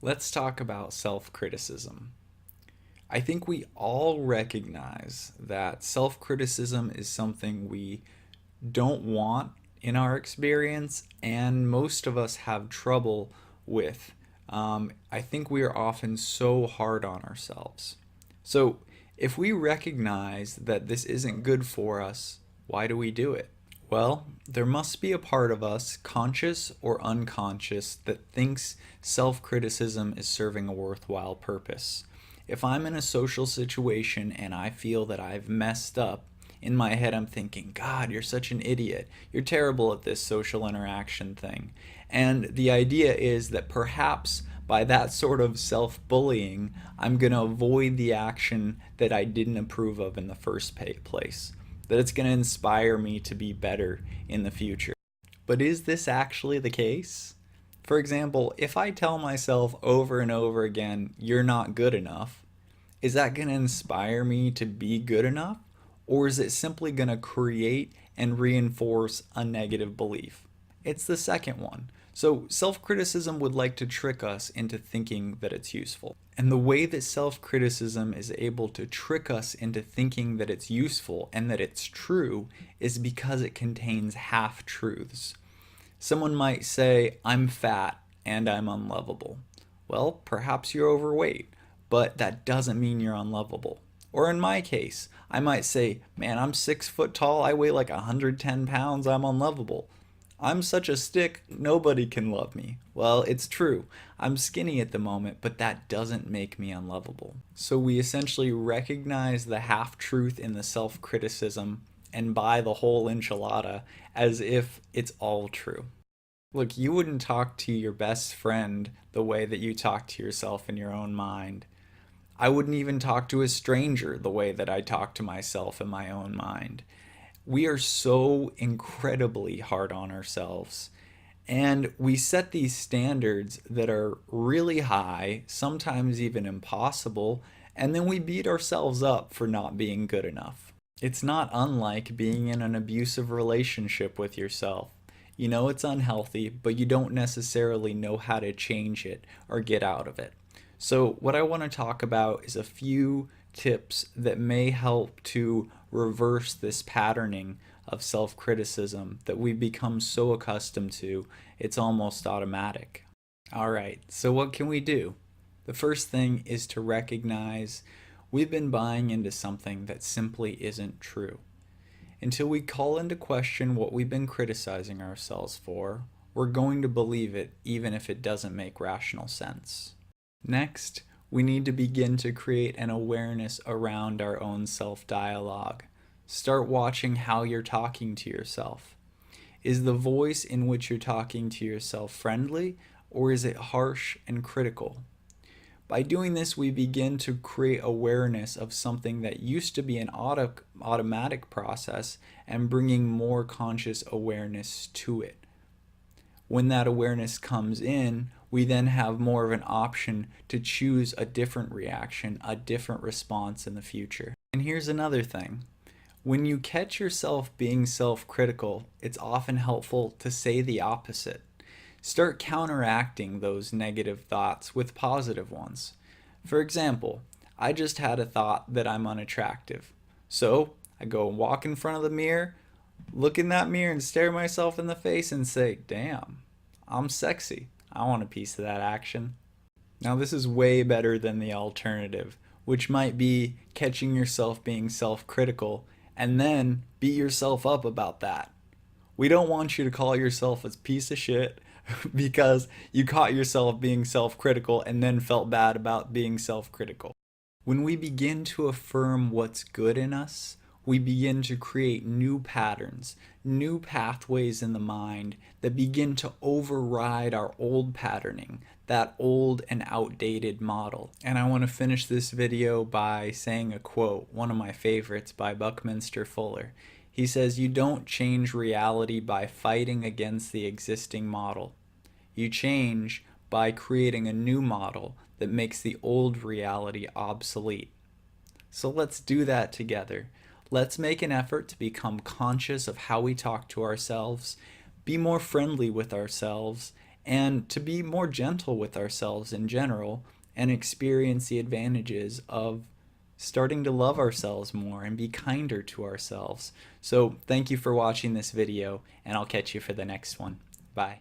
Let's talk about self-criticism. I think we all recognize that self-criticism is something we don't want in our experience, and most of us have trouble with. I think we are often so hard on ourselves. So, if we recognize that this isn't good for us, why do we do it? Well, there must be a part of us, conscious or unconscious, that thinks self criticism is serving a worthwhile purpose. If I'm in a social situation and I feel that I've messed up, in my head I'm thinking, God, you're such an idiot. You're terrible at this social interaction thing. And the idea is that perhaps by that sort of self bullying, I'm going to avoid the action that I didn't approve of in the first place. That it's going to inspire me to be better in the future. But is this actually the case? For example, if I tell myself over and over again, you're not good enough, is that going to inspire me to be good enough? Or is it simply going to create and reinforce a negative belief? It's the second one. So self-criticism would like to trick us into thinking that it's useful. And the way that self-criticism is able to trick us into thinking that it's useful and that it's true is because it contains half-truths. Someone might say, I'm fat and I'm unlovable. Well, perhaps you're overweight, but that doesn't mean you're unlovable. Or in my case, I might say, man, I'm 6 foot tall, I weigh like 110 pounds, I'm unlovable. I'm such a stick, nobody can love me. Well, it's true. I'm skinny at the moment, but that doesn't make me unlovable. So we essentially recognize the half-truth in the self-criticism and buy the whole enchilada as if it's all true. Look, you wouldn't talk to your best friend the way that you talk to yourself in your own mind. I wouldn't even talk to a stranger the way that I talk to myself in my own mind. We are so incredibly hard on ourselves. And we set these standards that are really high, sometimes even impossible, and then we beat ourselves up for not being good enough. It's not unlike being in an abusive relationship with yourself. You know it's unhealthy, but you don't necessarily know how to change it or get out of it. So what I want to talk about is a few tips that may help to reverse this patterning of self-criticism that we've become so accustomed to, it's almost automatic. All right, so what can we do? The first thing is to recognize we've been buying into something that simply isn't true. Until we call into question what we've been criticizing ourselves for, we're going to believe it even if it doesn't make rational sense. Next, we need to begin to create an awareness around our own self-dialogue. Start watching how you're talking to yourself. Is the voice in which you're talking to yourself friendly, or is it harsh and critical? By doing this, we begin to create awareness of something that used to be an automatic process and bringing more conscious awareness to it. When that awareness comes in, we then have more of an option to choose a different reaction, a different response in the future. And here's another thing. When you catch yourself being self-critical, it's often helpful to say the opposite. Start counteracting those negative thoughts with positive ones. For example, I just had a thought that I'm unattractive. So I go and walk in front of the mirror, look in that mirror and stare myself in the face and say, damn, I'm sexy. I want a piece of that action. Now this is way better than the alternative, which might be catching yourself being self-critical and then beat yourself up about that. We don't want you to call yourself a piece of shit because you caught yourself being self-critical and then felt bad about being self-critical. When we begin to affirm what's good in us, we begin to create new patterns, new pathways in the mind that begin to override our old patterning, that old and outdated model. And I want to finish this video by saying a quote, one of my favorites by Buckminster Fuller. He says, "You don't change reality by fighting against the existing model. You change by creating a new model that makes the old reality obsolete." So let's do that together. Let's make an effort to become conscious of how we talk to ourselves, be more friendly with ourselves, and to be more gentle with ourselves in general and experience the advantages of starting to love ourselves more and be kinder to ourselves. So thank you for watching this video, and I'll catch you for the next one. Bye.